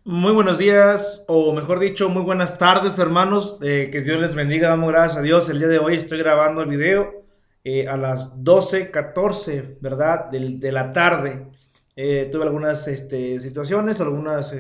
Muy buenos días, o mejor dicho, muy buenas tardes, hermanos. Que Dios les bendiga. Damos gracias a Dios. El día de hoy estoy grabando el video a las 12:14, ¿verdad? De la tarde. Tuve algunas situaciones, algunos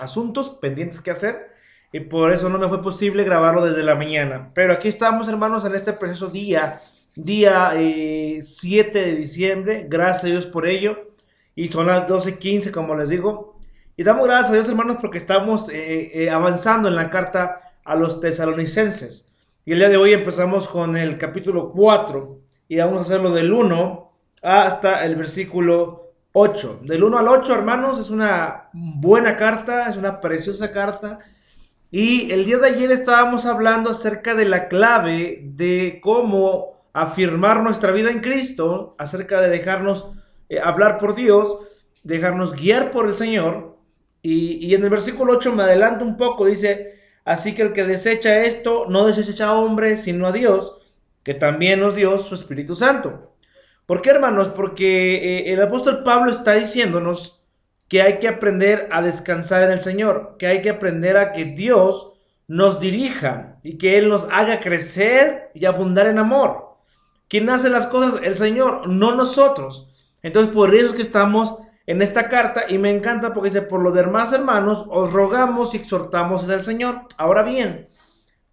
asuntos pendientes que hacer y por eso no me fue posible grabarlo desde la mañana. Pero aquí estamos, hermanos, en este precioso día 7 de diciembre. Gracias a Dios por ello. Y son las 12:15, como les digo. Y damos gracias a Dios, hermanos, porque estamos avanzando en la carta a los tesalonicenses. Y el día de hoy empezamos con el capítulo 4 y vamos a hacerlo del 1 hasta el versículo 8. Del 1 al 8, hermanos, es una buena carta, es una preciosa carta. Y el día de ayer estábamos hablando acerca de la clave de cómo afirmar nuestra vida en Cristo, acerca de dejarnos hablar por Dios, dejarnos guiar por el Señor. Y en el versículo 8 me adelanto un poco, dice, así que el que desecha esto, no desecha a hombre, sino a Dios, que también nos dio su Espíritu Santo. ¿Por qué, hermanos? Porque el apóstol Pablo está diciéndonos que hay que aprender a descansar en el Señor, que hay que aprender a que Dios nos dirija y que Él nos haga crecer y abundar en amor. ¿Quién hace las cosas? El Señor, no nosotros. Entonces, por eso es que estamos en esta carta y me encanta porque dice, por lo demás, hermanos, os rogamos y exhortamos en el Señor. Ahora bien,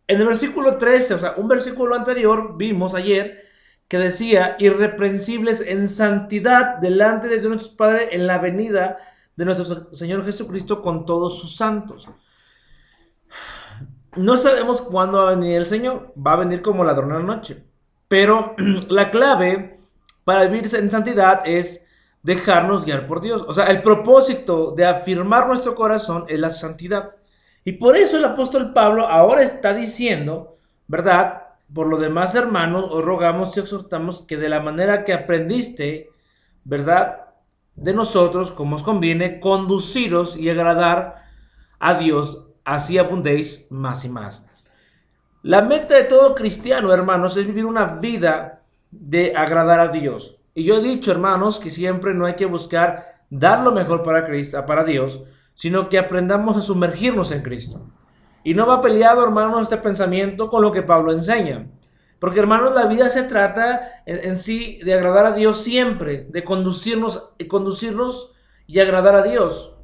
en el versículo 13, o sea, un versículo anterior, vimos ayer que decía, irreprensibles en santidad delante de Dios nuestro Padre en la venida de nuestro Señor Jesucristo con todos sus santos. No sabemos cuándo va a venir el Señor, va a venir como ladrón a la noche, pero la clave para vivir en santidad es dejarnos guiar por Dios. O sea, el propósito de afirmar nuestro corazón es la santidad. Y por eso el apóstol Pablo ahora está diciendo, ¿verdad? Por lo demás, hermanos, os rogamos y exhortamos que de la manera que aprendiste, ¿verdad? De nosotros, como os conviene, conduciros y agradar a Dios, así abundéis más y más. La meta de todo cristiano, hermanos, es vivir una vida de agradar a Dios. Y yo he dicho, hermanos, que siempre no hay que buscar dar lo mejor para Cristo, para Dios, sino que aprendamos a sumergirnos en Cristo. Y no va peleado, hermanos, este pensamiento con lo que Pablo enseña. Porque, hermanos, la vida se trata en sí de agradar a Dios siempre, de conducirnos y agradar a Dios.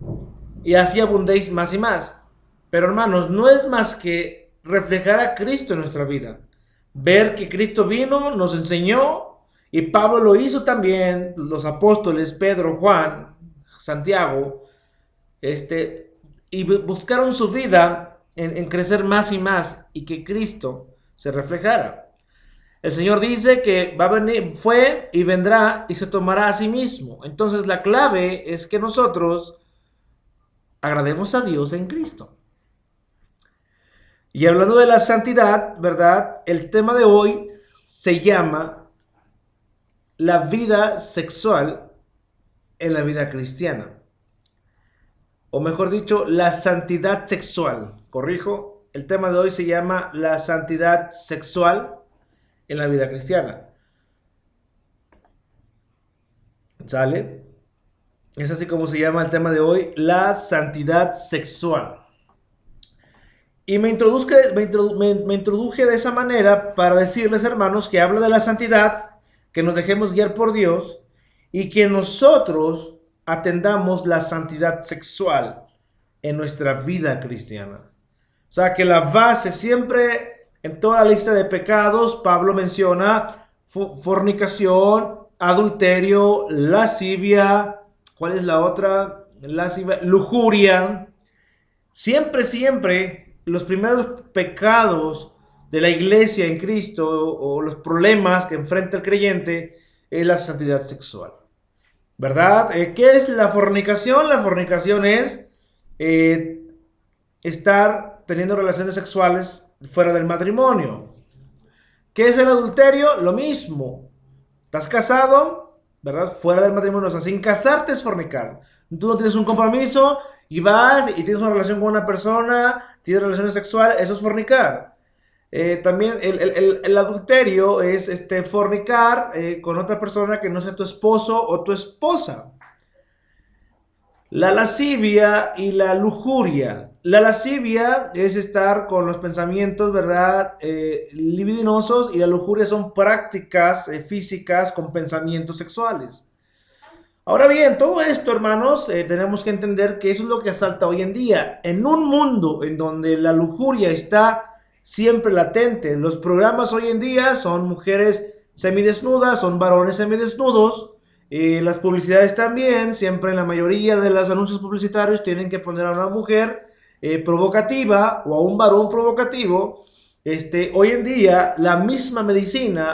Y así abundéis más y más. Pero, hermanos, no es más que reflejar a Cristo en nuestra vida. Ver que Cristo vino, nos enseñó, y Pablo lo hizo también, los apóstoles, Pedro, Juan, Santiago, y buscaron su vida en crecer más y más, y que Cristo se reflejara. El Señor dice que va a venir, fue y vendrá y se tomará a sí mismo. Entonces la clave es que nosotros agrademos a Dios en Cristo. Y hablando de la santidad, ¿verdad? El tema de hoy se llama la vida sexual en la vida cristiana. O mejor dicho, la santidad sexual. Corrijo, el tema de hoy se llama la santidad sexual en la vida cristiana. ¿Sale? Es así como se llama el tema de hoy, la santidad sexual. Y me introduje de esa manera para decirles, hermanos, que habla de la santidad, que nos dejemos guiar por Dios y que nosotros atendamos la santidad sexual en nuestra vida cristiana. O sea, que la base siempre en toda la lista de pecados, Pablo menciona fornicación, adulterio, lascivia, ¿cuál es la otra? Lascivia, lujuria. Siempre los primeros pecados de la iglesia en Cristo o los problemas que enfrenta el creyente es la santidad sexual. ¿Verdad? ¿Qué es la fornicación? La fornicación es eh, estar teniendo relaciones sexuales fuera del matrimonio. ¿Qué es el adulterio? Lo mismo. ¿Estás casado? ¿Verdad? Fuera del matrimonio. O sea, sin casarte es fornicar. Tú no tienes un compromiso y vas y tienes una relación con una persona, tienes relaciones sexuales, eso es fornicar. También el adulterio es fornicar con otra persona que no sea tu esposo o tu esposa. La lascivia y la lujuria. La lascivia es estar con los pensamientos, ¿verdad? Libidinosos, y la lujuria son prácticas físicas con pensamientos sexuales. Ahora bien, todo esto, hermanos, tenemos que entender que eso es lo que asalta hoy en día. En un mundo en donde la lujuria está siempre latente, los programas hoy en día son mujeres semidesnudas, son varones semidesnudos, las publicidades también, siempre en la mayoría de los anuncios publicitarios tienen que poner a una mujer provocativa o a un varón provocativo. Hoy en día, la misma medicina,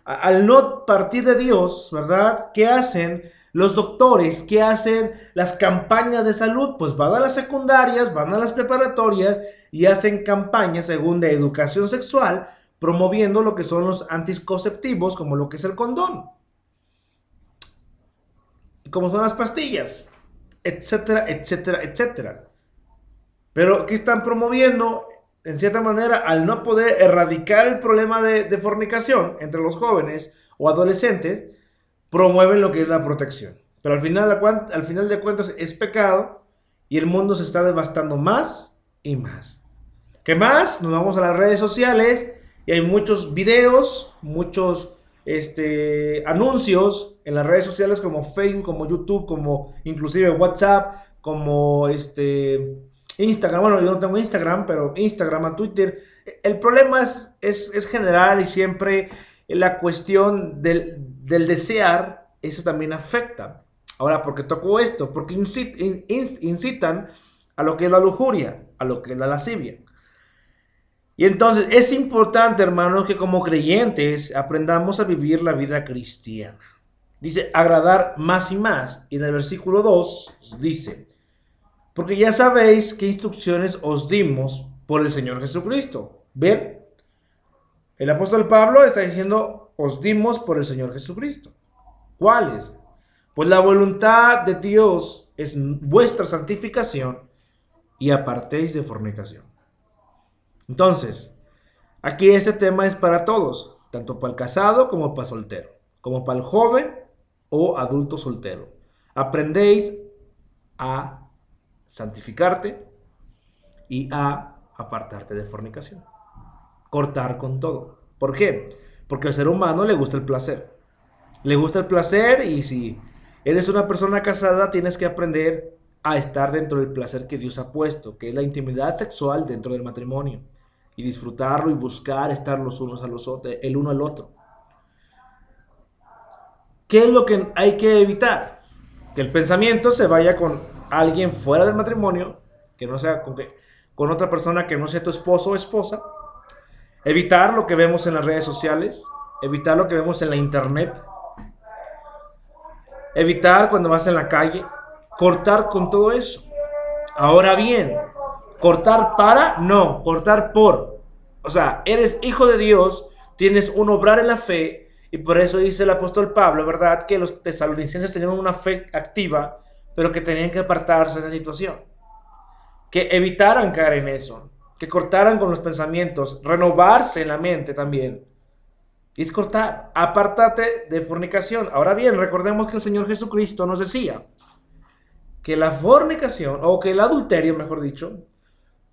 al no partir de Dios, ¿verdad? ¿Qué hacen los doctores? ¿Qué hacen las campañas de salud? Pues van a las secundarias, van a las preparatorias y hacen campañas según de educación sexual, promoviendo lo que son los anticonceptivos, como lo que es el condón, como son las pastillas, etcétera, etcétera, etcétera. Pero ¿qué están promoviendo? En cierta manera, al no poder erradicar el problema de fornicación entre los jóvenes o adolescentes, promueven lo que es la protección. Pero al final de cuentas es pecado y el mundo se está devastando más y más. ¿Qué más? Nos vamos a las redes sociales y hay muchos videos, muchos anuncios en las redes sociales como Facebook, como YouTube, como inclusive WhatsApp, como Instagram. Bueno, yo no tengo Instagram, pero Instagram, Twitter. El problema es general, y siempre la cuestión del desear, eso también afecta. Ahora, ¿por qué tocó esto? Porque incitan a lo que es la lujuria, a lo que es la lascivia. Y entonces es importante, hermanos, que como creyentes aprendamos a vivir la vida cristiana. Dice, agradar más y más. Y en el versículo 2 dice, porque ya sabéis qué instrucciones os dimos por el Señor Jesucristo. ¿Ven? El apóstol Pablo está diciendo, os dimos por el Señor Jesucristo. ¿Cuáles? Pues la voluntad de Dios es vuestra santificación y apartéis de fornicación. Entonces, aquí este tema es para todos, tanto para el casado como para el soltero, como para el joven o adulto soltero. Aprendéis a santificarte y a apartarte de fornicación. Cortar con todo. ¿Por qué? Porque al ser humano le gusta el placer. Le gusta el placer, y si eres una persona casada tienes que aprender a estar dentro del placer que Dios ha puesto, que es la intimidad sexual dentro del matrimonio, y disfrutarlo y buscar estar los unos a los otros, el uno al otro. ¿Qué es lo que hay que evitar? Que el pensamiento se vaya con alguien fuera del matrimonio, que no sea con otra persona que no sea tu esposo o esposa. Evitar lo que vemos en las redes sociales, evitar lo que vemos en la internet, evitar cuando vas en la calle, cortar con todo eso. Ahora bien, cortar para, no, cortar por. O sea, eres hijo de Dios, tienes un obrar en la fe, y por eso dice el apóstol Pablo, ¿verdad? Que los tesalonicenses tenían una fe activa, pero que tenían que apartarse de esa situación. Que evitaran caer en eso, que cortaran con los pensamientos, renovarse en la mente también. Y es cortar, apártate de fornicación. Ahora bien, recordemos que el Señor Jesucristo nos decía que la fornicación, o que el adulterio, mejor dicho,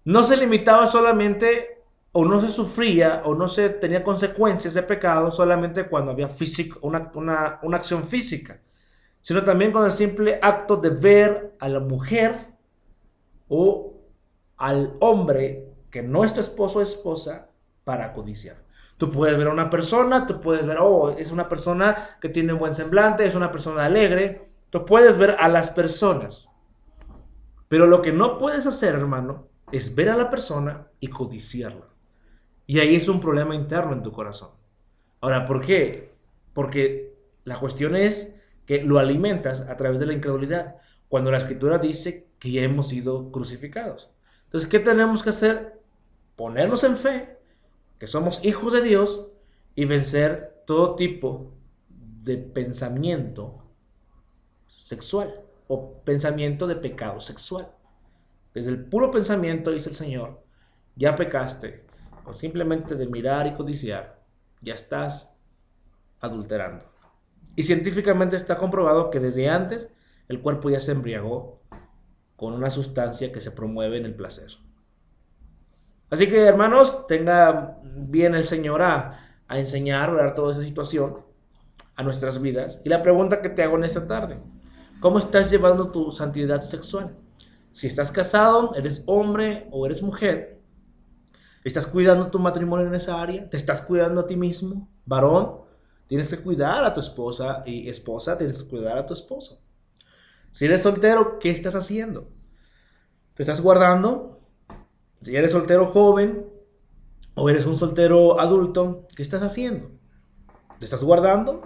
no se limitaba solamente, o no se sufría, o no se tenía consecuencias de pecado solamente cuando había una acción física, sino también con el simple acto de ver a la mujer o al hombre que no es tu esposo o esposa para codiciar. Tú puedes ver a una persona, tú puedes ver, oh, es una persona que tiene un buen semblante, es una persona alegre. Tú puedes ver a las personas. Pero lo que no puedes hacer, hermano, es ver a la persona y codiciarla. Y ahí es un problema interno en tu corazón. Ahora, ¿por qué? Porque la cuestión es que lo alimentas a través de la incredulidad, cuando la Escritura dice que ya hemos sido crucificados. Entonces, ¿qué tenemos que hacer? Ponernos en fe, que somos hijos de Dios, y vencer todo tipo de pensamiento sexual o pensamiento de pecado sexual. Desde el puro pensamiento, dice el Señor, ya pecaste, o simplemente de mirar y codiciar, ya estás adulterando. Y científicamente está comprobado que desde antes el cuerpo ya se embriagó con una sustancia que se promueve en el placer. Así que, hermanos, tenga bien el Señor a enseñar, ¿verdad?, toda esa situación a nuestras vidas. Y la pregunta que te hago en esta tarde: ¿cómo estás llevando tu santidad sexual? Si estás casado, eres hombre o eres mujer, ¿estás cuidando tu matrimonio en esa área? ¿Te estás cuidando a ti mismo? Varón, tienes que cuidar a tu esposa, y esposa, tienes que cuidar a tu esposo. Si eres soltero, ¿qué estás haciendo? ¿Te estás guardando? Si eres soltero joven o eres un soltero adulto, ¿qué estás haciendo? ¿Te estás guardando?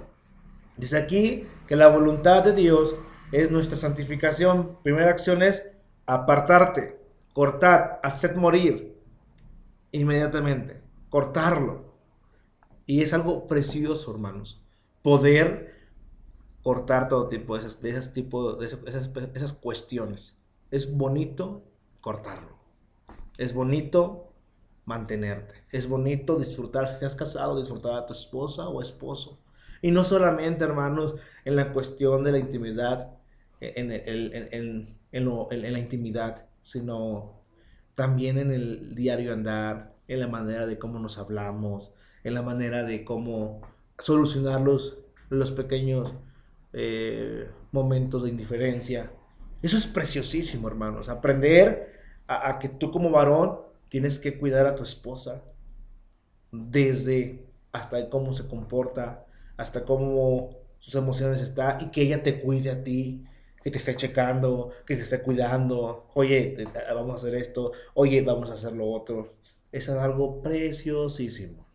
Dice aquí que la voluntad de Dios es nuestra santificación. Primera acción es apartarte, cortar, hacer morir inmediatamente, cortarlo. Y es algo precioso, hermanos, poder cortar todo tipo de esas cuestiones. Es bonito cortarlo. Es bonito mantenerte. Es bonito disfrutar, si estás casado, disfrutar a tu esposa o esposo. Y no solamente, hermanos, en la cuestión de la intimidad, en la intimidad, sino también en el diario andar, en la manera de cómo nos hablamos, en la manera de cómo solucionar los pequeños momentos de indiferencia. Eso es preciosísimo, hermanos. Aprender a que tú como varón tienes que cuidar a tu esposa desde hasta cómo se comporta, hasta cómo sus emociones están, y que ella te cuide a ti, que te esté checando, que te esté cuidando. Oye, vamos a hacer esto, oye, vamos a hacer lo otro. Eso es algo preciosísimo.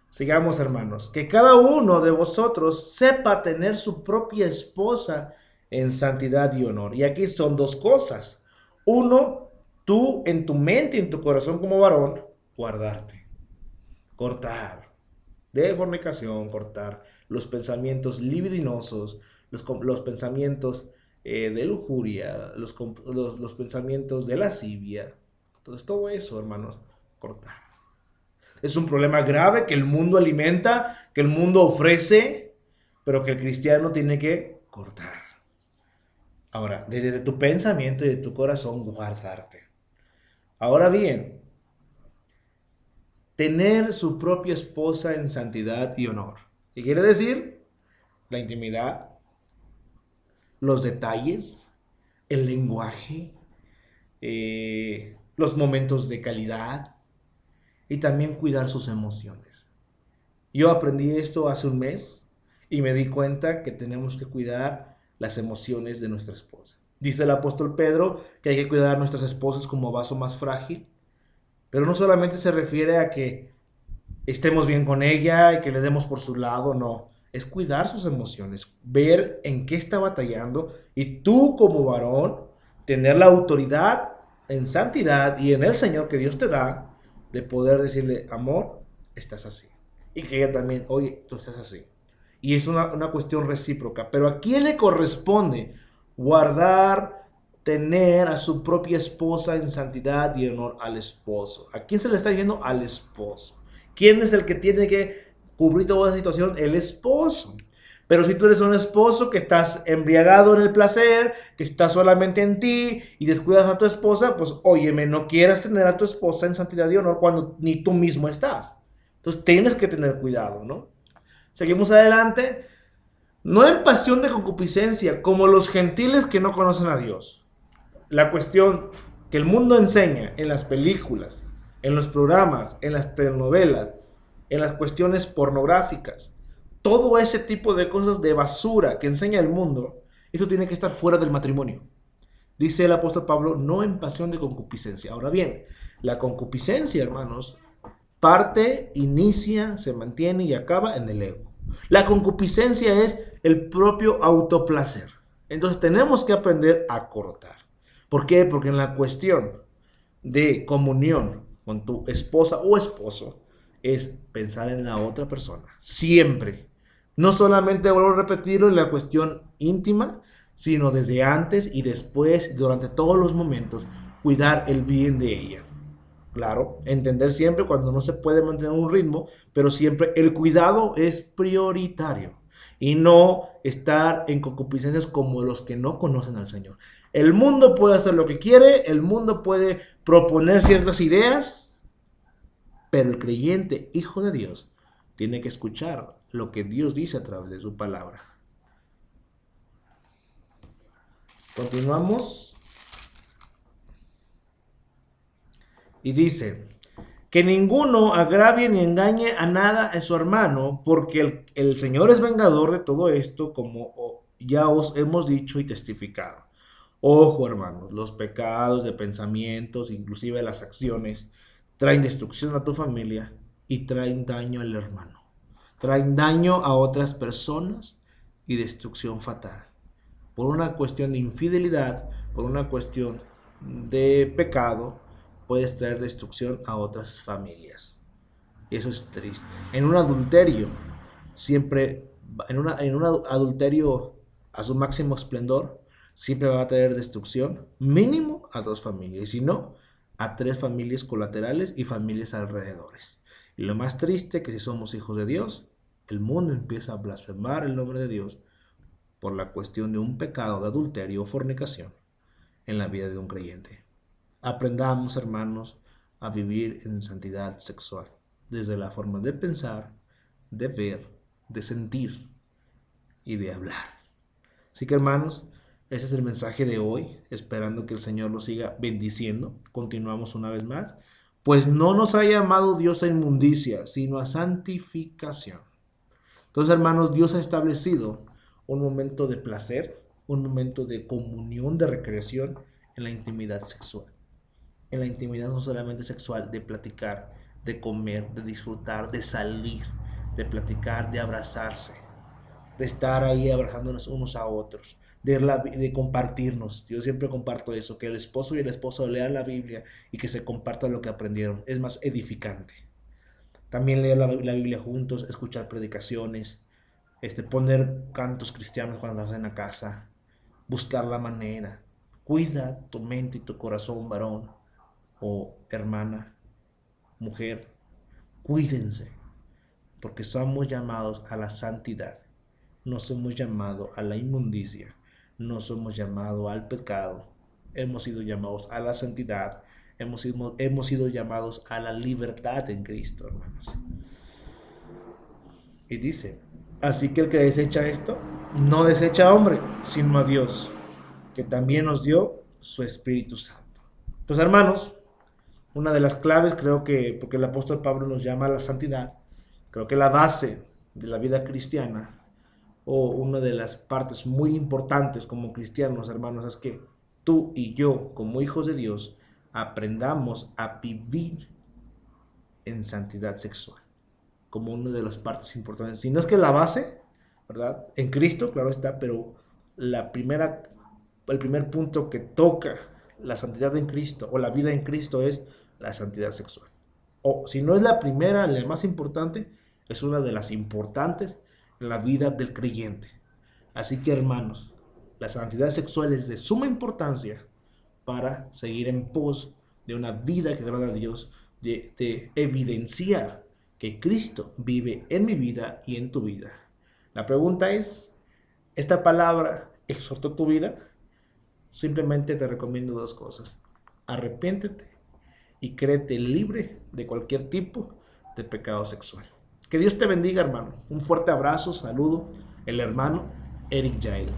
Sigamos, hermanos. Que cada uno de vosotros sepa tener su propia esposa en santidad y honor. Y aquí son dos cosas. Uno, tú en tu mente y en tu corazón como varón, guardarte, cortar de fornicación, cortar los pensamientos libidinosos, los pensamientos de lujuria, los pensamientos de lascivia. Entonces, todo eso, hermanos, cortar. Es un problema grave que el mundo alimenta, que el mundo ofrece, pero que el cristiano tiene que cortar. Ahora, desde tu pensamiento y de tu corazón, guardarte. Ahora bien, tener su propia esposa en santidad y honor. ¿Qué quiere decir? La intimidad, los detalles, el lenguaje, los momentos de calidad, y también cuidar sus emociones. Yo aprendí esto hace un mes y me di cuenta que tenemos que cuidar las emociones de nuestra esposa. Dice el apóstol Pedro que hay que cuidar a nuestras esposas como vaso más frágil, pero no solamente se refiere a que estemos bien con ella y que le demos por su lado, no. Es cuidar sus emociones, ver en qué está batallando, y tú como varón tener la autoridad en santidad y en el Señor que Dios te da, de poder decirle: amor, estás así. Y que ella también: oye, tú estás así. Y es una cuestión recíproca. Pero ¿a quién le corresponde guardar, tener a su propia esposa en santidad y honor? Al esposo. ¿A quién se le está diciendo? Al esposo. ¿Quién es el que tiene que cubrir toda esa situación? El esposo. Pero si tú eres un esposo que estás embriagado en el placer, que estás solamente en ti y descuidas a tu esposa, pues óyeme, no quieras tener a tu esposa en santidad y honor cuando ni tú mismo estás. Entonces tienes que tener cuidado, ¿no? Seguimos adelante. No en pasión de concupiscencia, como los gentiles que no conocen a Dios. La cuestión que el mundo enseña en las películas, en los programas, en las telenovelas, en las cuestiones pornográficas, todo ese tipo de cosas de basura que enseña el mundo, eso tiene que estar fuera del matrimonio. Dice el apóstol Pablo: no en pasión de concupiscencia. Ahora bien, la concupiscencia, hermanos, parte, inicia, se mantiene y acaba en el ego. La concupiscencia es el propio autoplacer. Entonces tenemos que aprender a cortar. ¿Por qué? Porque en la cuestión de comunión con tu esposa o esposo es pensar en la otra persona. Siempre. No solamente, vuelvo a repetirlo, en la cuestión íntima, sino desde antes y después, durante todos los momentos, cuidar el bien de ella. Claro, entender siempre cuando no se puede mantener un ritmo, pero siempre el cuidado es prioritario. y no estar en concupiscencias como los que no conocen al Señor. El mundo puede hacer lo que quiere, el mundo puede proponer ciertas ideas, pero el creyente, hijo de Dios, tiene que escuchar lo que Dios dice a través de su palabra. Continuamos. Y dice, que ninguno agravie ni engañe a nada a su hermano, porque el Señor es vengador de todo esto, como ya os hemos dicho y testificado. Ojo, hermanos, los pecados de pensamientos, inclusive las acciones, traen destrucción a tu familia y traen daño al hermano. Traen daño a otras personas y destrucción fatal. Por una cuestión de infidelidad, por una cuestión de pecado, puedes traer destrucción a otras familias. Eso es triste. En un adulterio, siempre, en un adulterio a su máximo esplendor, siempre va a traer destrucción mínimo a 2 familias, y si no, a 3 familias colaterales y familias alrededores. Y lo más triste que si somos hijos de Dios, el mundo empieza a blasfemar el nombre de Dios por la cuestión de un pecado de adulterio o fornicación en la vida de un creyente. Aprendamos, hermanos, a vivir en santidad sexual, desde la forma de pensar, de ver, de sentir y de hablar. Así que, hermanos, ese es el mensaje de hoy, esperando que el Señor lo siga bendiciendo. Continuamos una vez más. Pues no nos ha llamado Dios a inmundicia, sino a santificación. Entonces, hermanos, Dios ha establecido un momento de placer, un momento de comunión, de recreación en la intimidad sexual. En la intimidad no solamente sexual, de platicar, de comer, de disfrutar, de salir, de platicar, de abrazarse, de estar ahí abrazándonos unos a otros, de compartirnos. Yo siempre comparto eso, que el esposo y el esposo lean la Biblia y que se compartan lo que aprendieron. Es más edificante. También leer la Biblia juntos, escuchar predicaciones, poner cantos cristianos cuando estás en la casa, buscar la manera. Cuida tu mente y tu corazón, varón o hermana, mujer. Cuídense, porque somos llamados a la santidad. No somos llamados a la inmundicia, no somos llamados al pecado. Hemos sido llamados a la santidad, hemos sido llamados a la libertad en Cristo, hermanos. Y dice, así que el que desecha esto, no desecha a hombre, sino a Dios, que también nos dio su Espíritu Santo. Entonces, hermanos, una de las claves, creo que, porque el apóstol Pablo nos llama a la santidad, creo que la base de la vida cristiana, o una de las partes muy importantes como cristianos, hermanos, es que tú y yo, como hijos de Dios, aprendamos a vivir en santidad sexual, como una de las partes importantes. Si no es que la base, ¿verdad? En Cristo, claro está, pero el primer punto que toca la santidad en Cristo o la vida en Cristo es la santidad sexual. O si no es la primera, la más importante, es una de las importantes en la vida del creyente. Así que, hermanos, la santidad sexual es de suma importancia para seguir en pos de una vida que agrada a Dios, de evidenciar que Cristo vive en mi vida y en tu vida. La pregunta es, ¿esta palabra exhortó tu vida? Simplemente te recomiendo 2 cosas. Arrepiéntete y créete libre de cualquier tipo de pecado sexual. Que Dios te bendiga, hermano. Un fuerte abrazo, saludo, el hermano Eric Jael.